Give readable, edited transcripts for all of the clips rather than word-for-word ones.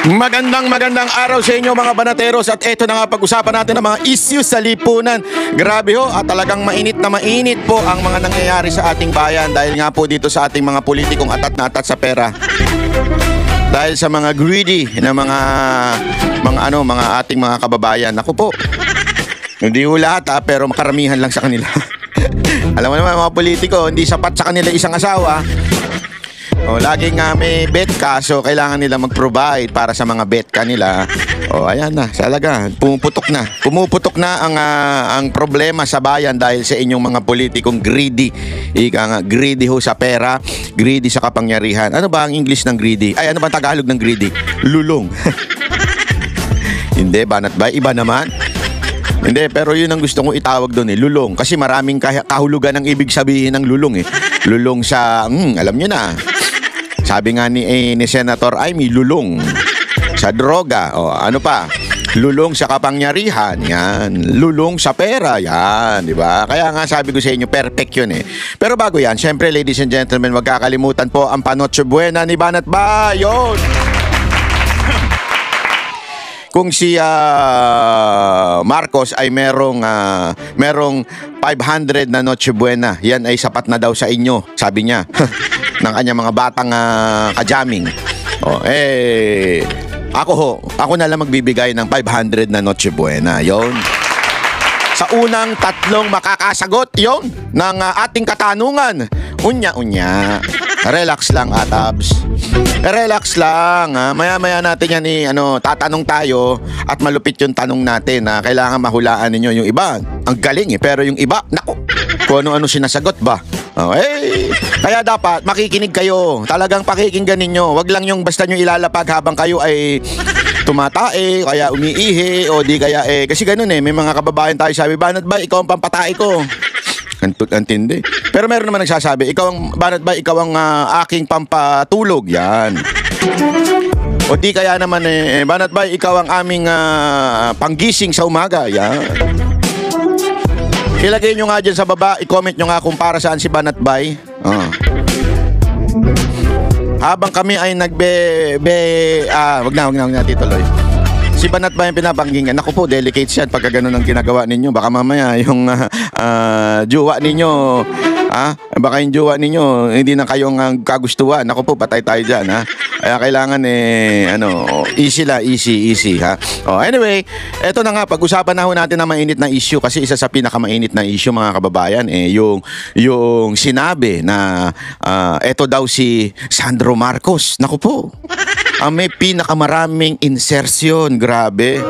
Magandang araw sa inyo mga banateros, at eto na nga pag-usapan natin ang mga issues sa lipunan. Grabe ho, at talagang mainit na mainit po ang mga nangyayari sa ating bayan dahil nga po dito sa ating mga politikong atat na atat sa pera. Dahil sa mga greedy na mga ating mga kababayan. Ako po, hindi ho lahat pero makaramihan lang sa kanila. Alam mo naman mga politiko, hindi sapat sa kanila isang asawa. Laging may bet ka, so kailangan nila mag-provide para sa mga bet ka nila. Ayan na, talaga, pumuputok na ang problema sa bayan dahil sa inyong mga politikong greedy. Ika nga, greedy ho sa pera, greedy sa kapangyarihan. Ano ba ang English ng greedy? Ay, ano ba ang Tagalog ng greedy? Lulong. Hindi, banat ba? Iba naman. Hindi, pero yun ang gusto kong itawag doon lulong. Kasi maraming kahulugan ang ibig sabihin ng lulong Lulong sa, alam nyo na. Sabi nga ni Senator Amy, lulong sa droga. Ano pa? Lulong sa kapangyarihan. Yan. Lulong sa pera. Yan. Diba? Kaya nga sabi ko sa inyo, perfect yun Pero bago yan, syempre ladies and gentlemen, wag kakalimutan po ang Panoche Buena ni Banat Bayon. Kung si Marcos ay merong 500 na Noche Buena, yan ay sapat na daw sa inyo, sabi niya, ng kanyang mga batang kajaming. Ako na lang magbibigay ng 500 na Noche Buena. Yon. Sa unang tatlong makakasagot yon ng ating katanungan. Unya. Relax lang, Atabs. Relax lang. Maya-maya natin yan tatanong tayo at malupit yung tanong natin. Kailangan mahulaan ninyo yung iba. Ang galing pero yung iba, naku, kung ano-ano sinasagot ba. Kaya dapat makikinig kayo. Talagang pakikinggan ninyo. Wag lang yung basta nyo ilalapag habang kayo ay tumatae, kaya umiihi, o di kaya kasi ganun may mga kababayan tayo sabi, Banat ba, ikaw ang pampatae ko. Antindi. Pero meron naman nagsasabi, Banat ba, ikaw ang aking pampatulog. Yan. O di kaya naman Banat ba, ikaw ang aming panggising sa umaga. Yan. Ilagay nyo nga dyan sa baba, i-comment nyo nga kung para saan si Banat Bay. Habang kami ay wag na tituloy. Si Banat Bay ang pinapanggingan. Naku po, delicate yan pagka ganun ang ginagawa ninyo. Baka mamaya yung jowa ninyo, baka yung jowa ninyo hindi na kayong kagustuhan. Naku po, patay tayo dyan, Kaya kailangan easy anyway, eto na nga, pag-usapan na ho natin ang mainit na issue. Kasi isa sa pinakamainit na issue, mga kababayan, yung sinabi na eto daw si Sandro Marcos. Naku po, may pinakamaraming insertion. Grabe.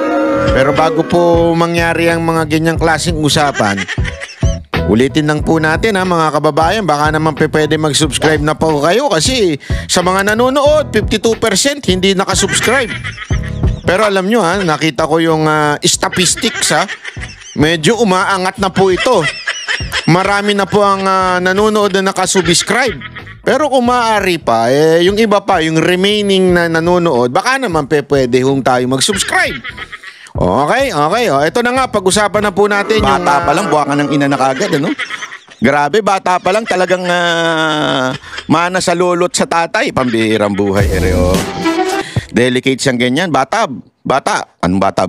Pero bago po mangyari ang mga ganyang klaseng usapan, ulitin lang po natin mga kababayan, baka naman pwede mag-subscribe na po kayo kasi sa mga nanonood, 52% hindi nakasubscribe. Pero alam nyo nakita ko yung statistics medyo umaangat na po ito. Marami na po ang nanonood na nakasubscribe. Pero kung maaari pa, yung iba pa, yung remaining na nanonood, baka naman pwede tayo mag-subscribe. Okay. Ito na nga, pag-usapan na po natin yung bata pa lang, buha ka ng ina na kagad, Grabe, bata pa lang talagang mana sa lolo't sa tatay. Pambihirang buhay, delicate siyang ganyan. Bata. Anong bata?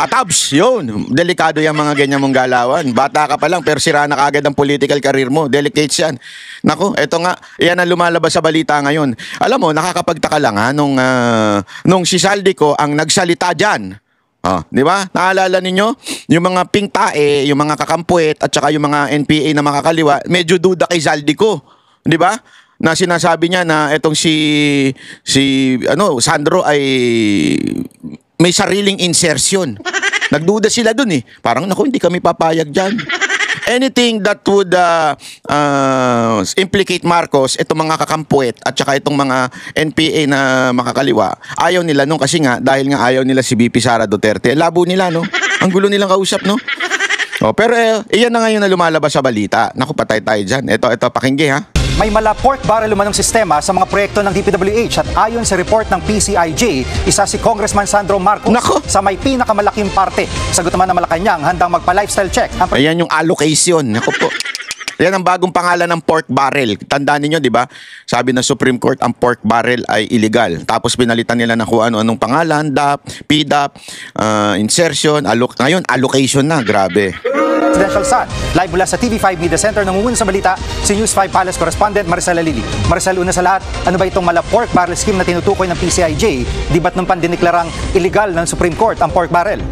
Atabs, yun. Delikado yung mga ganyan mong galawan. Bata ka pa lang, pero sira na kagad ang political career mo. Delicate yan. Naku, eto nga, yan ang lumalabas sa balita ngayon. Alam mo, nakakapagtaka lang nung si Saldico ang nagsalita dyan. Di ba? Naalala ninyo? Yung mga pink tae, yung mga kakampuet, at saka yung mga NPA na makakaliwa, medyo duda kay Saldico. Di ba? Na sinasabi niya na etong si Sandro ay may sariling insertion. Nagduda sila dun Parang hindi kami papayag dyan. Anything that would implicate Marcos, itong mga kakampuet at saka itong mga NPA na makakaliwa, ayaw nila kasi nga, dahil nga ayaw nila si VP Sara Duterte. Labo nila, Ang gulo nilang kausap, pero iyan na ngayon na lumalabas sa balita. Naku, patay tayo dyan. Ito, pakinggan, May mala pork barrel umanong sistema sa mga proyekto ng DPWH at ayon sa report ng PCIJ, isa si Congressman Sandro Marcos sa may pinakamalaking parte. Sagot naman ng Malacanang, handang magpa-lifestyle check. Ayan yung allocation. Naku po. Yan ang bagong pangalan ng pork barrel. Tandaan niyo, di ba? Sabi ng Supreme Court, ang pork barrel ay illegal. Tapos pinalitan nila na kung ano-anong pangalan, DAP, PDAP, insertion, ngayon, allocation na. Grabe. Presidential Sun. Live mula sa TV5 Media Center, nangunguna sa balita si News 5 Palace Correspondent Maricel Alili. Maricel, una sa lahat, ano ba itong mala pork barrel scheme na tinutukoy ng PCIJ? Di ba't nung pandineklarang illegal ng Supreme Court ang pork barrel?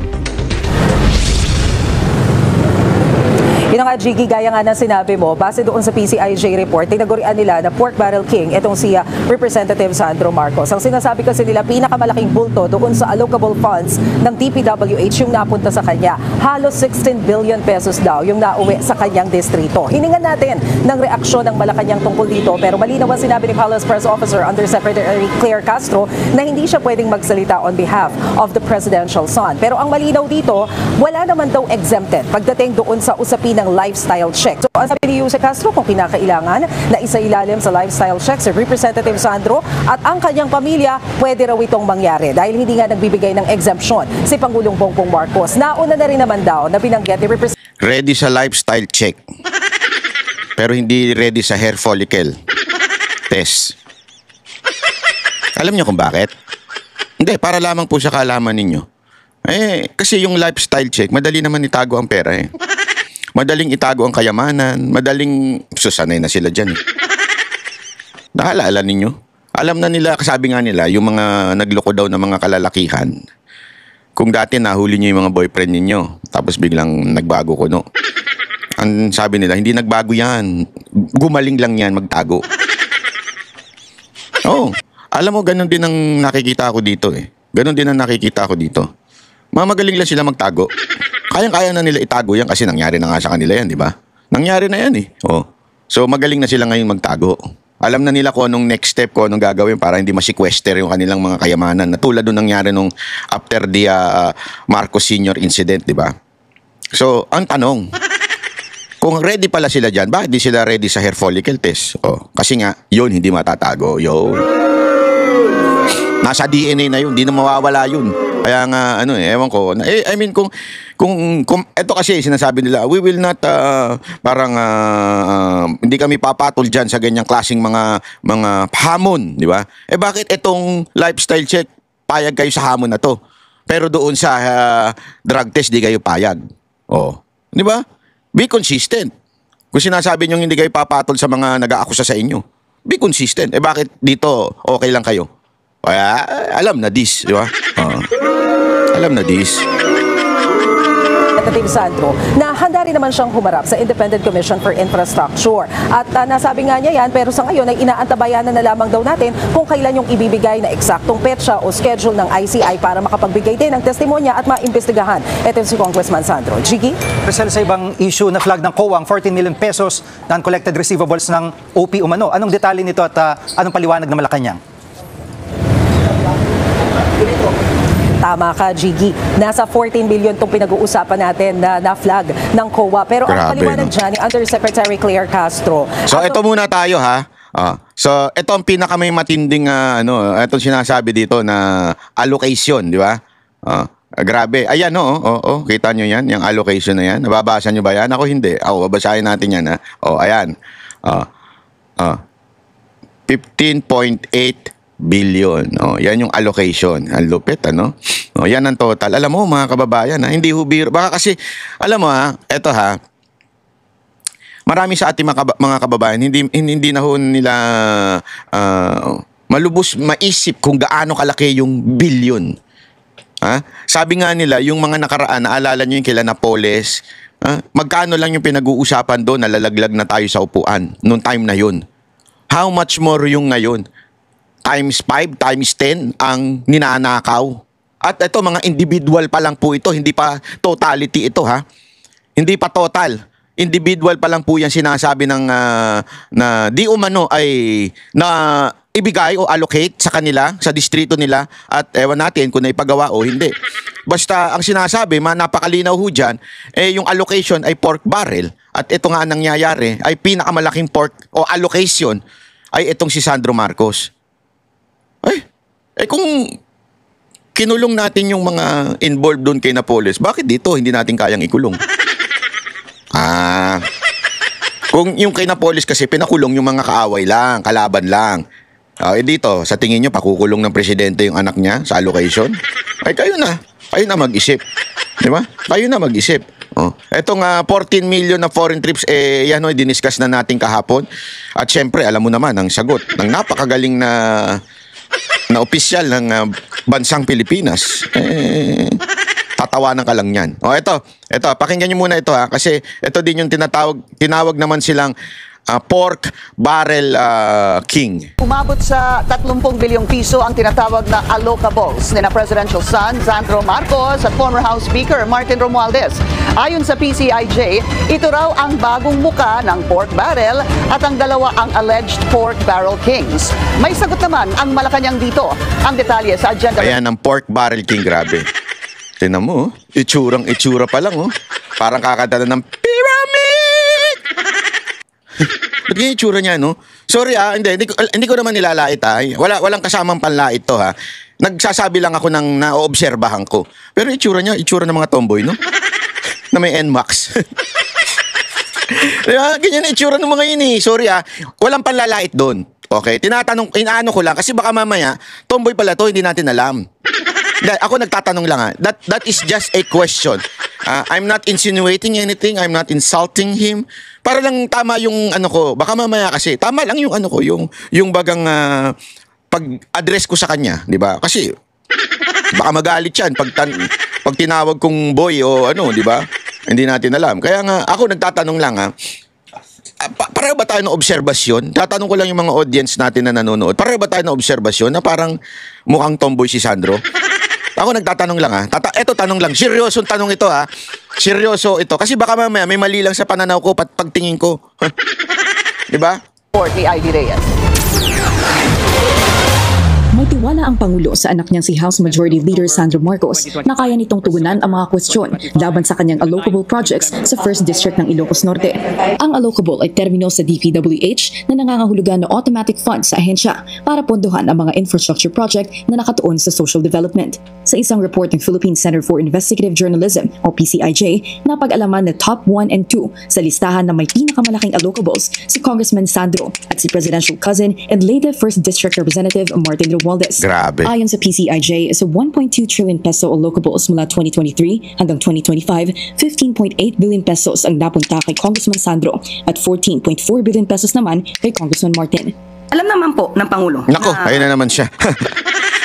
Yun nga, Jiggy, gaya nga ng sinabi mo, base doon sa PCIJ report, tinagurian nila na pork barrel king itong si Representative Sandro Marcos. Ang sinasabi kasi nila, pinakamalaking bulto doon sa allocable funds ng DPWH yung napunta sa kanya. Halos 16 billion pesos daw yung nauwi sa kanyang distrito. Hiningan natin ng reaksyon ng Malacanang tungkol dito, pero malinaw ang sinabi ni Palace Press Officer Undersecretary Claire Castro na hindi siya pwedeng magsalita on behalf of the Presidential Son. Pero ang malinaw dito, wala naman daw exempted pagdating doon sa usapin ng lifestyle check. So, ang sabi ni Jose Castro, kung kinakailangan na isailalim sa lifestyle check si Representative Sandro at ang kanyang pamilya, pwede raw itong mangyari dahil hindi nga nagbibigay ng exemption si Pangulong Bongbong Marcos. Nauna na rin naman daw na binanggit ni Representative Ready sa lifestyle check. Pero hindi ready sa hair follicle test. Alam niyo kung bakit? Hindi, para lamang po sa kaalaman ninyo. Kasi yung lifestyle check, madali naman itago ang pera eh. Madaling itago ang kayamanan, madaling susanay na sila dyan. Nakaalala ninyo? Alam na nila, kasabi nga nila, yung mga nagloko daw ng mga kalalakihan, kung dati nahuli nyo yung mga boyfriend ninyo, tapos biglang nagbago kuno. Ang sabi nila, hindi nagbago yan. Gumaling lang yan magtago. Oh, alam mo, ganun din ang nakikita ko dito eh. Ganun din ang nakikita ko dito. Mamagaling lang sila magtago. Kayang-kaya na nila itago yan kasi nangyari na nga sa kanila yan, di ba? Nangyari na yan eh. Oh. So magaling na sila ngayon magtago. Alam na nila kung anong next step, kung anong gagawin para hindi ma-sequester yung kanilang mga kayamanan. Na tulad nung nangyari nung after the Marcos Sr. incident, di ba? So, ang tanong, kung ready pala sila dyan, bakit di sila ready sa hair follicle test? Oh, kasi nga, yun, hindi matatago. Yun. Nasa DNA na yun, hindi na mawawala yun. Kaya nga, ewan ko. I mean, kung ito kasi sinasabi nila, we will not, hindi kami papatol dyan sa ganyang klaseng mga hamon, di ba? Bakit itong lifestyle check, payag kayo sa hamon na to? Pero doon sa drug test, di kayo payag. Oh, di ba? Be consistent. Kung sinasabi nyo hindi kayo papatol sa mga nag-aakusa sa inyo, be consistent. Bakit dito okay lang kayo? Kaya, alam na this, di ba? Alam na this. Representative Sandro na handa rin naman siyang humarap sa Independent Commission for Infrastructure. At nasabi nga niya yan, pero sa ngayon ay inaantabayanan na lamang daw natin kung kailan yung ibibigay na eksaktong petsa o schedule ng ICI para makapagbigay din ng testimonya at maimbestigahan. Ito si Congressman Sandro. Jiggy? Presel, sa ibang issue na flag ng COA, ang 14 million pesos non-collected receivables ng OP umano. Anong detalye nito at anong paliwanag ng Malacanang? Tama ka, Jiggy. Nasa 14 billion itong pinag-uusapan natin na flag ng COA. Pero ang paliwanag dyan ni Undersecretary Claire Castro. So ito muna tayo ha. So ito ang pinakamay matinding itong sinasabi dito na allocation, di ba? Grabe. Ayan kita nyo yan, yung allocation na yan. Nababasa nyo ba yan? Ako hindi. Babasahin natin yan ha. Ayan. 15.8 billion. Yan yung allocation. Ang lupit, yan ang total. Alam mo, mga kababayan, hindi hubiro. Baka kasi, alam mo eto marami sa ating mga kababayan, hindi na ho nila malubos maisip kung gaano kalaki yung billion. Sabi nga nila, yung mga nakaraan, naalala nyo yung kila Napoles, magkano lang yung pinag-uusapan doon, nalalaglag na tayo sa upuan, noong time na yun. How much more yung ngayon? Times 5, times 10 ang ninanakaw. At ito, mga individual pa lang po ito, hindi pa totality ito Hindi pa total. Individual pa lang po yan sinasabi ng na di umano ay na ibigay o allocate sa kanila, sa distrito nila at ewan natin kung naipagawa o hindi. Basta ang sinasabi, napakalinaw ho dyan, yung allocation ay pork barrel at ito nga ang nangyayari ay pinakamalaking pork o allocation ay itong si Sandro Marcos. Kung kinulong natin yung mga involved doon kay Napoles, bakit dito hindi natin kayang ikulong? Kung yung kay Napoles kasi pinakulong yung mga kaaway lang, kalaban lang. Dito, sa tingin nyo, pakukulong ng presidente yung anak niya sa allocation? Ay, kayo na mag-isip. Di ba? Kayo na mag-isip. Etong 14 million na foreign trips, yan o, diniscuss na natin kahapon. At syempre, alam mo naman, ang sagot ng napakagaling na opisyal ng bansang Pilipinas, tatawanan ka lang yan. Ito, pakinggan nyo muna ito kasi ito din yung tinawag naman silang pork barrel king. Umabot sa 30 bilyong piso ang tinatawag na allocables ni na presidential son Sandro Marcos at former House Speaker Martin Romualdez. Ayon sa PCIJ, ito raw ang bagong muka ng pork barrel at ang dalawa ang alleged pork barrel kings. May sagot naman ang Malacanang dito. Ang detalye sa agenda. Ayan ang pork barrel king, grabe. Tingnan mo, itsura pa lang, parang kakanta na ng pyramid! Ba't ganyan itsura niya, no? Sorry hindi ko naman nilalait Walang kasamang panlait to Nagsasabi lang ako ng naoobserbahan ko. Pero itsura ng mga tomboy, no? Na may NMAX. Diba? Ganyan ang itsura ng mga yun Sorry walang panlalait doon. Okay? Inaano ko lang kasi baka mamaya, tomboy pala to, hindi natin alam. Ako nagtatanong lang That is just a question. I'm not insinuating anything. I'm not insulting him. Para lang tama yung ko. Baka mamaya kasi tama lang yung ko, yung bagang pag-address ko sa kanya, 'di ba? Kasi baka magalit 'yan pag tinawag kong boy o di ba? Hindi natin alam. Kaya nga ako nagtatanong lang pareho ba tayo ng obserbasyon? Tatanong ko lang yung mga audience natin na nanonood. Pareho ba tayo ng obserbasyon na parang mukhang tomboy si Sandro? Ako nagtatanong lang Eto tanong lang. Seryosong tanong ito Seryoso ito. Kasi baka mamaya may mali lang sa pananaw ko pagtingin ko. Diba? Report ni Ivy Reyes. May tiwala ang Pangulo sa anak niyang si House Majority Leader Sandro Marcos na kaya nitong tugunan ang mga kwestiyon laban sa kanyang allocable projects sa 1st District ng Ilocos Norte. Ang allocable ay termino sa DPWH na nangangahulugan na automatic funds sa ahensya para pondohan ang mga infrastructure project na nakatuon sa social development. Sa isang report ng Philippine Center for Investigative Journalism o PCIJ, napag-alaman na top 1 and 2 sa listahan na may pinakamalaking allocables si Congressman Sandro at si presidential cousin and Leyte 1st District Representative Martin Romualdez. Grabe. Ayon sa PCIJ, sa 1.2 trillion peso allocables mula 2023 hanggang 2025, 15.8 billion pesos ang napunta kay Congressman Sandro at 14.4 billion pesos naman kay Congressman Martin. Alam naman po ng Pangulo. Nako, ayun na naman siya.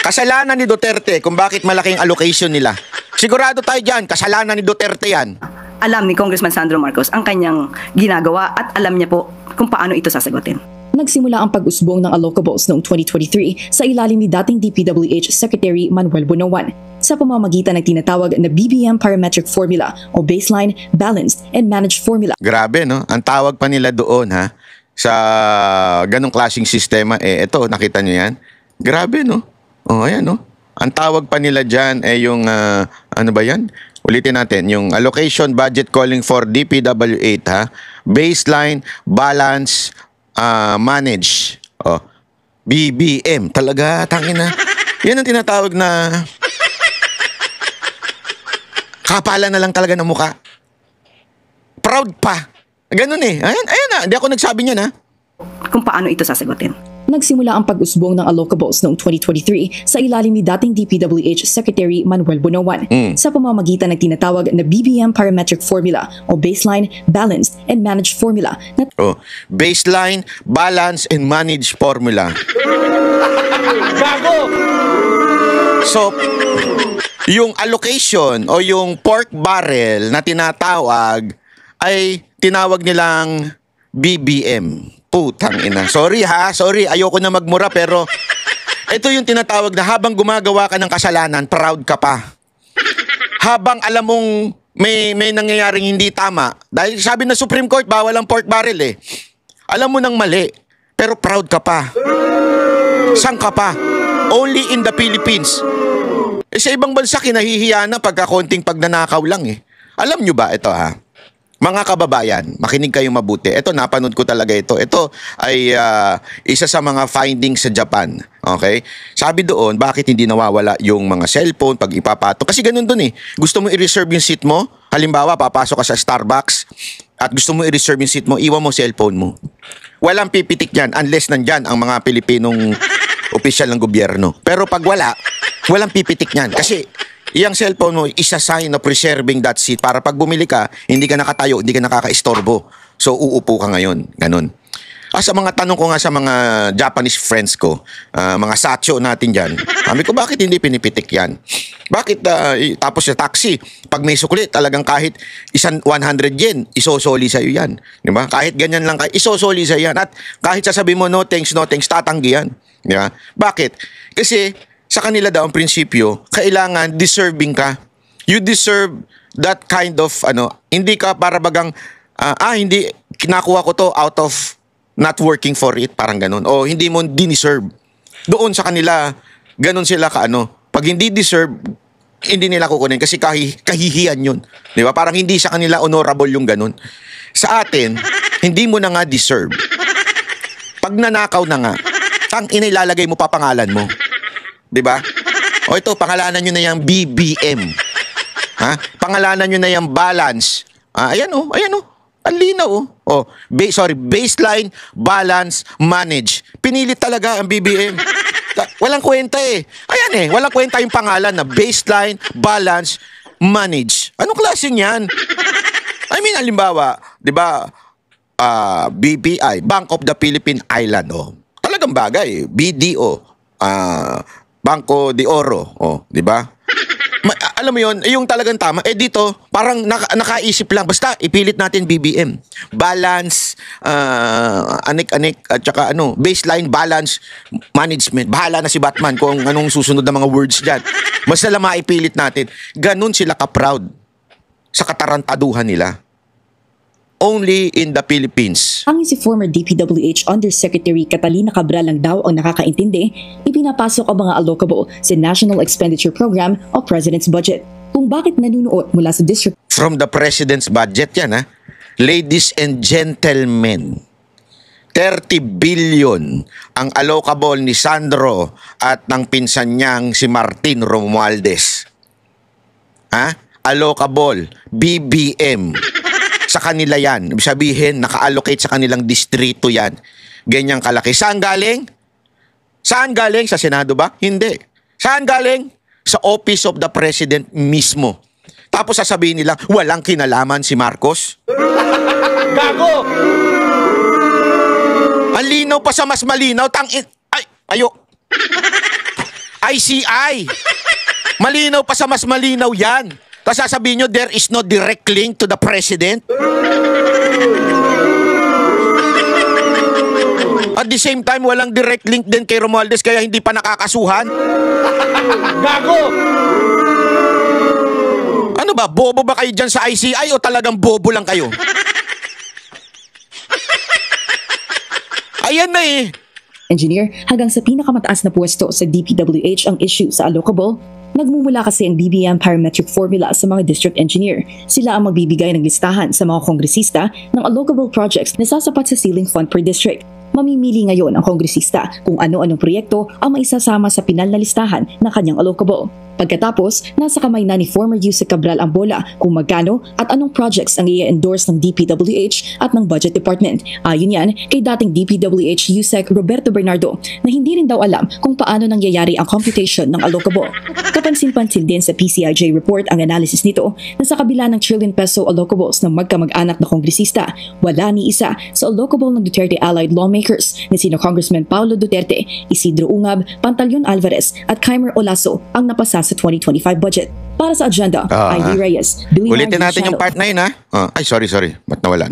Kasalanan ni Duterte kung bakit malaking allocation nila. Sigurado tayo dyan, kasalanan ni Duterte yan. Alam ni Congressman Sandro Marcos ang kanyang ginagawa at alam niya po kung paano ito sasagutin. Nagsimula ang pag-usbong ng allocables noong 2023 sa ilalim ni dating DPWH Secretary Manuel Bunoan sa pamamagitan ng tinatawag na BBM Parametric Formula o Baseline, Balanced, and Managed Formula. Grabe, no? Ang tawag pa nila doon, sa ganong klaseng sistema, ito, nakita nyo yan? Grabe, no? Ayan, no? Ang tawag pa nila dyan, yung, ano ba yan? Ulitin natin, yung allocation budget calling for DPW8, Baseline, Balance, Manage. BBM. Talaga, tangin na. Yan ang tinatawag na kapala na lang talaga ng muka. Proud pa. Ganun Ayan Hindi ako nagsabi niyan Kung paano ito sasagutin. Nagsimula ang pag-usbong ng allocables noong 2023 sa ilalim ni dating DPWH Secretary Manuel Bunoan sa pamamagitan ng tinatawag na BBM Parametric Formula o Baseline, Balanced, and Managed Formula na Baseline, Balance, and Managed Formula. So, yung allocation o yung pork barrel na tinatawag ay tinawag nilang BBM. Putang ina. Sorry sorry. Ayoko na magmura pero ito yung tinatawag na habang gumagawa ka ng kasalanan, proud ka pa. Habang alam mong may nangyayaring hindi tama. Dahil sabi na Supreme Court, bawal ang pork barrel Alam mo nang mali, pero proud ka pa. Saan ka pa? Only in the Philippines. Sa ibang bansa, kinahihiya na pagka konting pagnanakaw lang Alam nyo ba ito Mga kababayan, makinig kayong mabuti. Ito, napanood ko talaga ito. Ito ay isa sa mga findings sa Japan. Okay? Sabi doon, bakit hindi nawawala yung mga cellphone pag ipapato? Kasi ganun doon Gusto mo i-reserve yung seat mo? Halimbawa, papasok ka sa Starbucks. at gusto mo i-reserve yung seat mo, iwan mo cellphone mo. Walang pipitik yan unless nandyan ang mga Pilipinong opisyal ng gobyerno. Pero pag wala, walang pipitik yan. Kasi iyang cellphone mo is a sign of preserving that seat para pag bumili ka, hindi ka nakatayo, hindi ka nakakaistorbo. So uupo ka ngayon. Ganun. Sa mga tanong ko nga sa mga Japanese friends ko, mga sacho natin dyan, sabi ko, bakit hindi pinipitik yan? Bakit, tapos sa taxi, pag may sukli, talagang kahit 100 yen, isosoli sa'yo yan. Diba? Kahit ganyan lang, isosoli sa'yo yan. At kahit sasabihin mo, no thanks, tatanggi yan. Diba? Bakit? Kasi sa kanila daw, ang prinsipyo, kailangan deserving ka. You deserve that kind of, hindi ka para bagang, hindi, kinakuha ko to out of not working for it, parang ganun. O hindi mo diniserve. Doon sa kanila, ganun sila pag hindi deserve, hindi nila kukunin kasi kahihiyan yun. Di ba? Parang hindi sa kanila honorable yung ganun. Sa atin, hindi mo na nga deserve. Pag nanakaw na nga, inilalagay mo pa pangalan mo. Di ba? O ito, pangalanan nyo na yung BBM. Ha? Pangalanan nyo na yung balance. Ayan o. Ang linaw baseline, balance, manage. Pinilit talaga ang BBM. Walang kwenta eh. Ayan walang kwenta yung pangalan na baseline, balance, manage. Anong klaseng yan? I mean, halimbawa, di ba, BPI, Bank of the Philippine Island, talagang bagay. BDO, Banco de Oro, di ba? Alam mo yun, yung talagang tama. Dito, parang nakaisip lang. Basta, ipilit natin BBM. Balance, anik-anik, at saka baseline, balance, management. Bahala na si Batman kung anong susunod na mga words dyan. Basta lang maipilit natin. Ganun sila ka-proud sa katarantaduhan nila. Only in the Philippines. Hangin si former DPWH Undersecretary Catalina Cabral lang daw ang nakakaintindi, ipinapasok ang mga allocable sa National Expenditure Program o President's Budget. Kung bakit nanunuot mula sa district From the President's Budget yan, Ladies and gentlemen, 30 billion ang allocable ni Sandro at ng pinsan niyang si Martin Romualdez. Allocable, BBM. Sa kanila yan. Ibig sabihin, naka-allocate sa kanilang distrito yan. Ganyang kalaki. Saan galing? Saan galing? Sa Senado ba? Hindi. Saan galing? Sa Office of the President mismo. Tapos sasabihin nila, walang kinalaman si Marcos. Gago! Ang linaw pa sa mas malinaw. Ayo. ICI. Malinaw pa sa mas malinaw yan. Tapos sasabihin nyo, there is no direct link to the President. At the same time, walang direct link din kay Romualdez kaya hindi pa nakakasuhan. Gago! Ano ba, bobo ba kayo dyan sa ICI o talagang bobo lang kayo? Ayan na engineer, hanggang sa pinakamataas na pwesto sa DPWH ang issue sa allocable, nagmumula kasi ang BBM parametric formula sa mga district engineer. Sila ang magbibigay ng listahan sa mga kongresista ng allocable projects na sasapat sa ceiling fund per district. Mamimili ngayon ang kongresista kung ano-anong proyekto ang maisasama sa pinal na listahan ng kanyang allocable. Pagkatapos, nasa kamay na ni former Yusek Cabral ang bola kung magkano at anong projects ang i-endorse ng DPWH at ng Budget Department. Ayon yan kay dating DPWH Yusek Roberto Bernardo na hindi rin daw alam kung paano nangyayari ang computation ng allocable. Kapansin-pansin din sa PCIJ report ang analysis nito na sa kabila ng trillion peso allocables ng magkamag-anak na kongresista, wala ni isa sa allocable ng Duterte allied lawmakers na sina Congressman Paulo Duterte, Isidro Ungab, Pantaleon Alvarez at Kaimer Olaso ang napasa sa 2025 budget. Para sa agenda, ID Reyes, Billy ulitin natin yung part na yun sorry. Ba't nawala?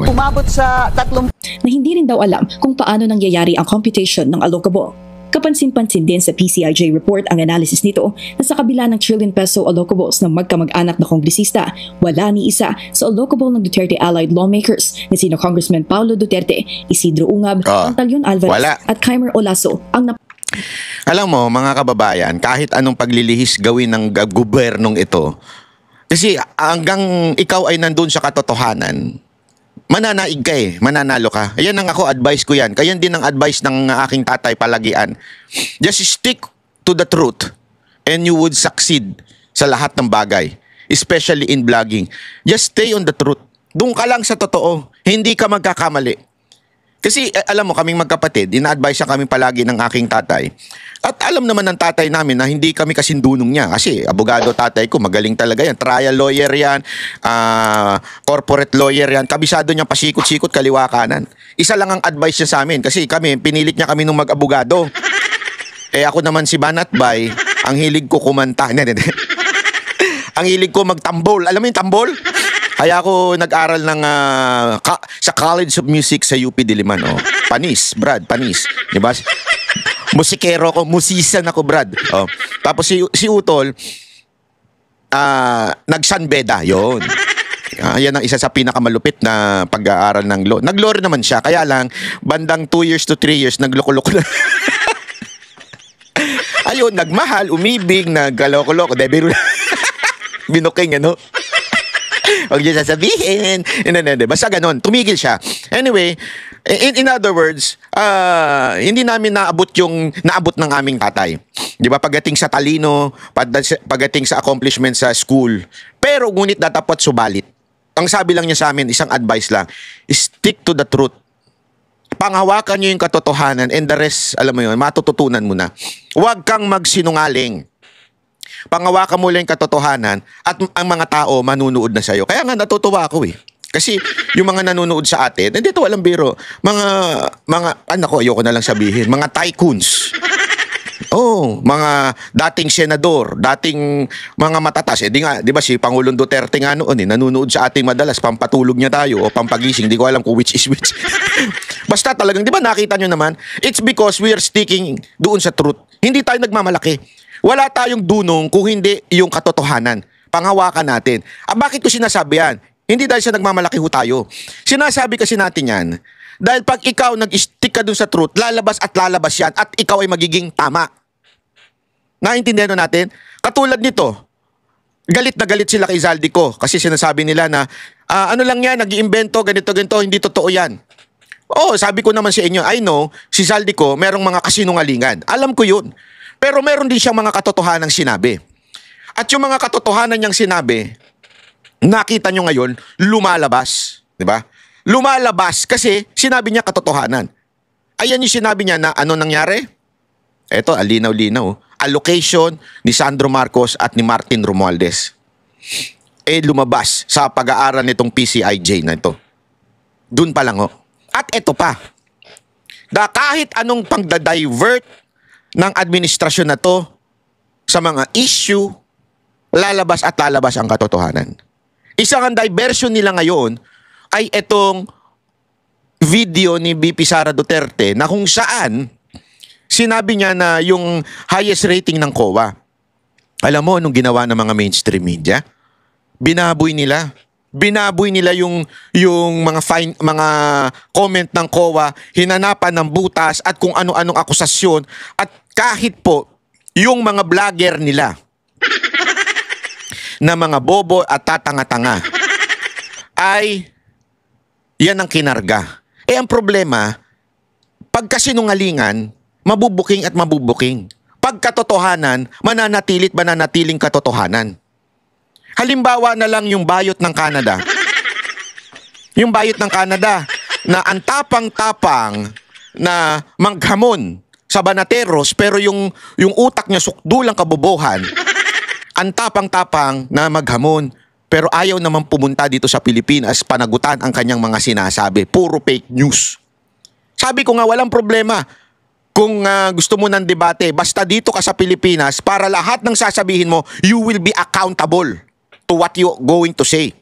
Umabot sa 3 na hindi rin daw alam kung paano nangyayari ang computation ng allocable. Kapansin-pansin din sa PCIJ report ang analysis nito na sa kabila ng trillion peso allocables ng magkamag-anak na kongresista, wala ni isa sa allocable ng Duterte allied lawmakers na sina Congressman Paulo Duterte, Isidro Ungab, Pantaleon Alvarez at Kaimer Olaso ang Alam mo, mga kababayan, kahit anong paglilihis gawin ng gobernong ito, kasi hanggang ikaw ay nandun sa katotohanan, mananaig ka mananalo ka. Ayan ang advice ko yan. Kaya din ang advice ng aking tatay palagian. Just stick to the truth and you would succeed sa lahat ng bagay. Especially in vlogging. Just stay on the truth. Doon ka lang sa totoo. Hindi ka magkakamali. Kasi alam mo, kaming magkapatid, ina-advise kami palagi ng aking tatay. At alam naman ng tatay namin na hindi kami kasindunong niya. Kasi abogado tatay ko, magaling talaga yan. Trial lawyer yan, corporate lawyer yan. Kabisado niya pasikot-sikot, kaliwa kanan. Isa lang ang advice niya sa amin. Kasi kami, pinilit niya kami nung mag-abogado. Ako naman si Banatbay, ang hilig ko kumanta. Ang hilig ko magtambol. Alam mo yung tambol? Kaya ako nag-aral ng sa College of Music sa UP Diliman. Oh. Panis, Brad, panis. Diba? Musikero ko, musisan ako, Brad. Oh. Tapos si Utol, nag-Sanbeda, yun. Yan ang isa sa pinakamalupit na pag-aaral ng law. Nag-law rin naman siya, kaya lang, bandang 2 years to 3 years, nagloko-loko na. Ayun, nagmahal, umibig, nagkaloko-loko, debiro binuking, ano? Huwag niya sasabihin. Basta ganun. Tumigil siya. Anyway, in other words, hindi namin naabot yung naabot ng aming tatay. Di ba? Pagdating sa talino, pagdating sa accomplishment sa school. Pero ngunit dapat subalit. Ang sabi lang niya sa amin, isang advice lang, stick to the truth. Panghawakan niyo yung katotohanan and the rest, alam mo yun, matututunan mo na. Huwag kang magsinungaling. Pangawakan mo lang yung katotohanan at ang mga tao manunood na sa'yo. Kaya nga natutuwa ako eh. Kasi yung mga nanonood sa atin, hindi ito walang biro. Ayoko na lang sabihin, mga tycoons. Mga dating senador, dating mga matatas. Di ba si Pangulong Duterte nga noon nanonood sa ating madalas, pampatulog niya tayo o pampagising. Di ko alam kung which is which. Basta talagang, di ba nakita nyo naman, it's because we are sticking doon sa truth. Hindi tayo nagmamalaki. Wala tayong dunong kung hindi yung katotohanan. Panghawakan natin. Bakit ko sinasabi yan? Hindi dahil sa nagmamalaki ho tayo. Sinasabi kasi natin yan dahil pag ikaw nag-stick ka dun sa truth, lalabas at lalabas yan at ikaw ay magiging tama. Naintindihan natin? Katulad nito, galit na galit sila kay Zaldico kasi sinasabi nila na ano lang yan, nag-iimbento, ganito, hindi totoo yan. Sabi ko naman sa inyo, I know, si Zaldico merong mga kasinungalingan. Alam ko yun. Pero meron din siyang mga katotohanang sinabi. At yung mga katotohanan niyang sinabi, nakita nyo ngayon, lumalabas. Diba? Lumalabas kasi sinabi niya katotohanan. Ayan yung sinabi niya na ano nangyari? Eto, alinaw-linaw. Allocation ni Sandro Marcos at ni Martin Romualdez. Lumabas sa pag-aaral nitong PCIJ na ito. Doon pa lang At eto pa. Kahit anong pang-divert ng administrasyon na to sa mga issue, lalabas at lalabas ang katotohanan. Isang diversion nila ngayon ay itong video ni VP Sara Duterte na kung saan sinabi niya na yung highest rating ng COA. Alam mo anong ginawa ng mga mainstream media? Binaboy nila yung mga comment ng COA, hinanapan ng butas at kung ano-anong akusasyon at kahit po yung mga vlogger nila na mga bobo at tatanga-tanga ay yan ang kinarga. Ang problema, pagkasinungalingan, mabubuking at mabubuking. Pagkatotohanan, mananatiling katotohanan. Halimbawa na lang yung bayot ng Canada. Yung bayot ng Canada na ang tapang-tapang na manghamon sa banateros pero yung utak niya sukdulang kabobohan. Ang tapang-tapang na maghamon pero ayaw naman pumunta dito sa Pilipinas panagutan ang kanyang mga sinasabi. Puro fake news. Sabi ko nga walang problema kung gusto mo ng debate. Basta dito ka sa Pilipinas para lahat ng sasabihin mo, you will be accountable to what you going to say.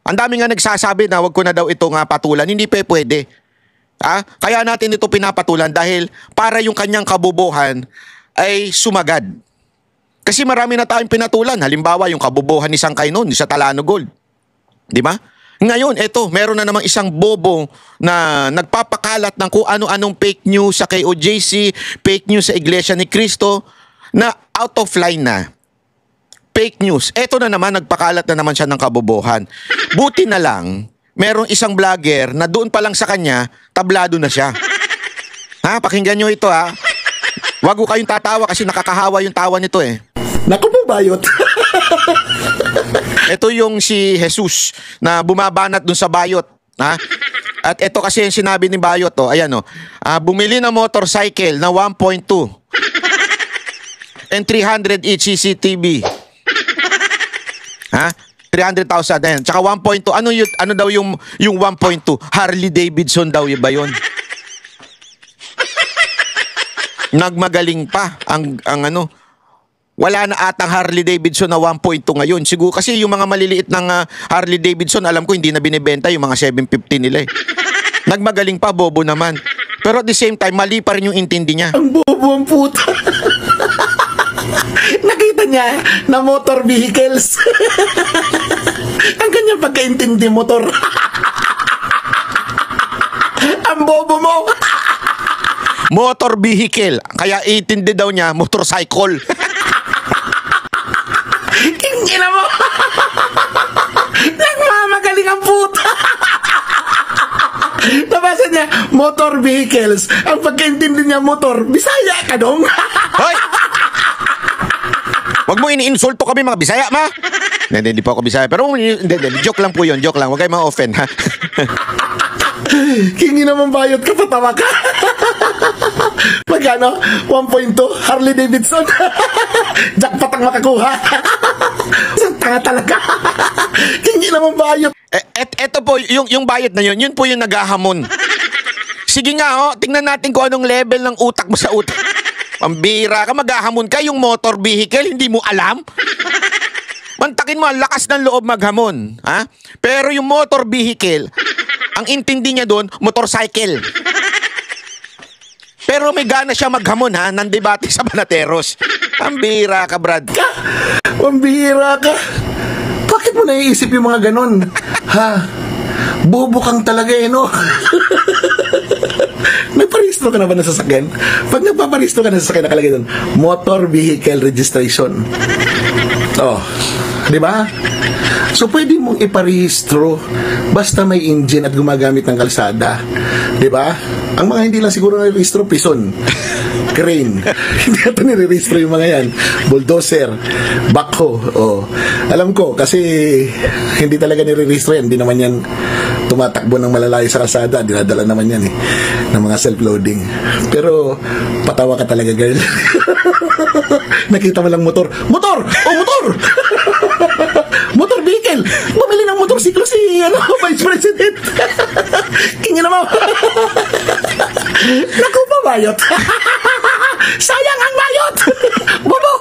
Ang dami nga nagsasabi na wag ko na daw ito patulan. Hindi pwede. Kaya natin ito pinapatulan dahil para yung kanyang kabobohan ay sumagad. Kasi marami na tayong pinatulan. Halimbawa yung kabobohan ni Sangkay noon sa Talano Gold. Di ba? Ngayon, meron na namang isang bobo na nagpapakalat ng kung ano-anong fake news sa KOJC, fake news sa Iglesia ni Cristo na out of line na. Fake news. Eto na naman, nagpakalat na naman siya ng kabobohan. Buti na lang, merong isang vlogger na doon pa lang sa kanya, tablado na siya. Pakinggan nyo ito Wag ko kayong tatawa kasi nakakahawa yung tawa nito Naku po, bayot. Ito yung si Jesus na bumabanat dun sa bayot. Ha? At ito kasi yung sinabi ni Bayot. Ayan, bumili ng motorcycle na 1.2 and 300 each CCTV. Ha? 300,000 ayan. Tsaka 1.2. Ano daw yung 1.2? Harley Davidson daw ba yun? Nagmagaling pa ang ano. Wala na atang Harley Davidson na 1.2 ngayon. Siguro kasi yung mga maliliit ng Harley Davidson, alam ko hindi na binibenta yung mga 750 nila eh. Nagmagaling pa, bobo naman. Pero at the same time, mali pa rin yung intindi niya. Ang bobo ang puta. Nakita niya na motor vehicles. Ang kanyang pagkaintindi motor. Ang bobo mo. Motor vehicle. Kaya itindi daw niya, motorcycle. Kingina mo. Nagmamagaling ang puta. Nabasa niya, motor vehicles. Ang pagkaintindi niya, motor. Bisaya ka dong. Hoy! Wag mo ini-insulto kami mga Bisaya, ma. Hindi po ako Bisaya. Pero hindi, joke lang po yun. Joke lang. Huwag kayo ma-offend, ha? Kingi naman bayot ka, patawa ka. Magkano? 1.2 Harley Davidson. Jackpot ang makakuha. Isang tanga talaga. Kingi naman bayot. Eto po, yung bayad na yun po yung naghahamon. Sige nga, tingnan natin kung anong level ng utak mo sa utak. Pambira ka, maghahamon ka, yung motor vehicle, hindi mo alam? Mantakin mo, ang lakas ng loob maghamon. Ha? Pero yung motor vehicle, ang intindi niya doon, motorcycle. Pero may gana siya maghamon, ha? Nandebate sa Banateros. Pambira ka, Brad. Pambira ka. Bakit mo naiisip yung mga ganun? Ha? Bobo kang talaga no? Nagparehistro ka na ba ng sasakyan? Pag nagpaparehistro ka ng sasakyan, nakalagay doon, motor vehicle registration. Di ba? So, pwede mong iparehistro basta may engine at gumagamit ng kalsada. Di ba? Ang mga hindi lang siguro nare-rehistro, pison, crane. Hindi natin nire-rehistro yung mga yan. Bulldozer, backhoe. Alam ko, kasi hindi talaga nire-rehistro yan. Hindi naman yan tumatakbo ng malalayo sa kalsada. Dinadala naman yan ng mga self-loading. Pero, patawa ka talaga, girl. Nakita mo lang motor. Motor! Motor! Motor vehicle! Bumili ng motorsiklo si Vice President. Kingin naman. Naku pa, bayot. Sayang ang bayot. Bobo.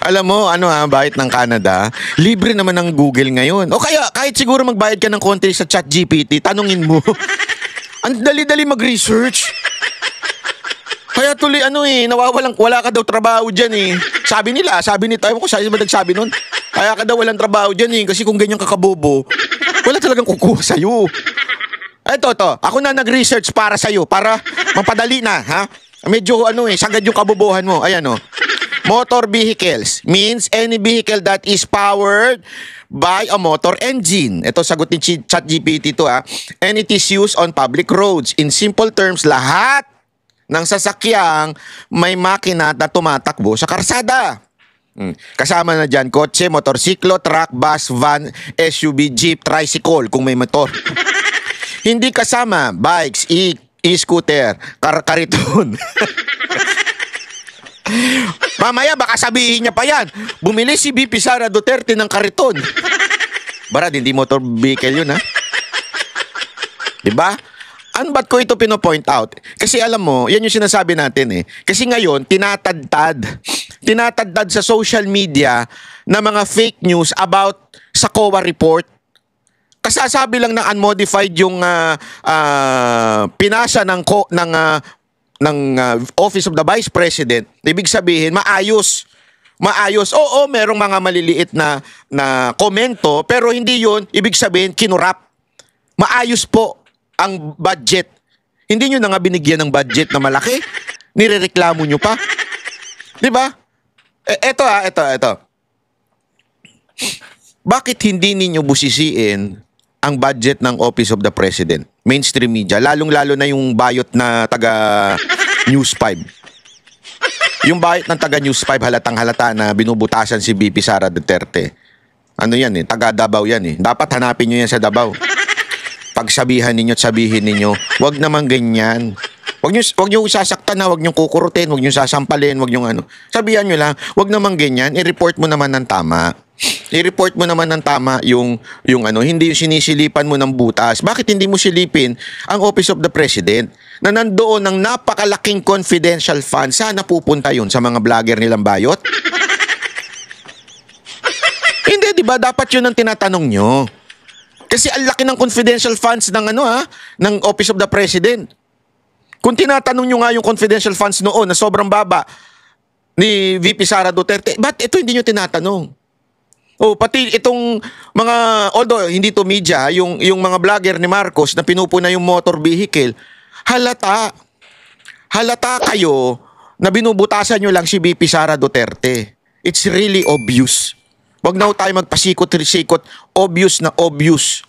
Alam mo, bayad ng Canada, libre naman ng Google ngayon. O kaya, kahit siguro magbayad ka ng konti sa ChatGPT, tanungin mo. Ang dali-dali mag-research. Kaya tuloy wala ka daw trabaho dyan eh. Sabi ni tayo ko, sabi ba nagsabi nun? Kaya ka daw walang trabaho dyan eh, kasi kung ganyan kakabobo, wala talagang kukuha sa'yo. Ito, ako na nag-research para sa'yo, para mapadali na, ha? Medyo sagad yung kabobohan mo. Ayan Motor vehicles means any vehicle that is powered by a motor engine. Ito sagot ni ChatGPT to, ha? And it is used on public roads. In simple terms, lahat ng sasakyang may makina na tumatakbo sa karsada. Kasama na dyan, kotse, motorsiklo, truck, bus, van, SUV, jeep, tricycle kung may motor. Hindi kasama bikes, e-scooter, kariton. Mamaya baka sabihin niya pa yan, bumili si VP Sara Duterte ng kariton. Barad, hindi motor vehicle yun, ha? Diba? Ba't ko ito pinopoint out? Kasi alam mo, yan yung sinasabi natin eh. Kasi ngayon, tinatadtad sa social media na mga fake news about sa COA report. Kasasabi lang ng unmodified yung pinasa ng Office of the Vice President. Ibig sabihin, maayos. Oo, merong mga maliliit na komento, pero hindi yun, ibig sabihin, kinurap. Maayos po ang budget. Hindi nyo na nga binigyan ng budget na malaki. Nirereklamo nyo pa. Diba? Ito. Bakit hindi ninyo busisiin ang budget ng Office of the President? Mainstream media. Lalong-lalo na yung bayot na taga News 5. Yung bayot ng taga News 5 halatang-halata na binubutasan si VP Sara Duterte. Ano yan eh, taga Davao yan eh. Dapat hanapin nyo yan sa Davao. Pagsabihan ninyo at sabihin ninyo, wag naman ganyan. Wag nyo sasaktan na, wag nyo kukurutin, wag nyo sasampalin, wag nyo ano. Sabihan nyo lang, wag naman ganyan, i-report mo naman ng tama. I-report mo naman ng tama yung ano, hindi yung sinisilipan mo ng butas. Bakit hindi mo silipin ang Office of the President na nandoon ng napakalaking confidential fund? Saan napupunta yun? Sa mga vlogger nilang bayot? Hindi, di ba? Dapat yun ang tinatanong nyo. Kasi ang laki ng confidential funds ng ng Office of the President. Kung tinatanong nyo nga yung confidential funds noon na sobrang baba ni VP Sara Duterte, ba't ito hindi nyo tinatanong? O pati itong mga, although hindi to media, yung mga vlogger ni Marcos na pinupuna yung motor vehicle, halata kayo na binubutasan nyo lang si VP Sara Duterte. It's really obvious. Wag na tayo magpasikot-sikot, obvious na obvious.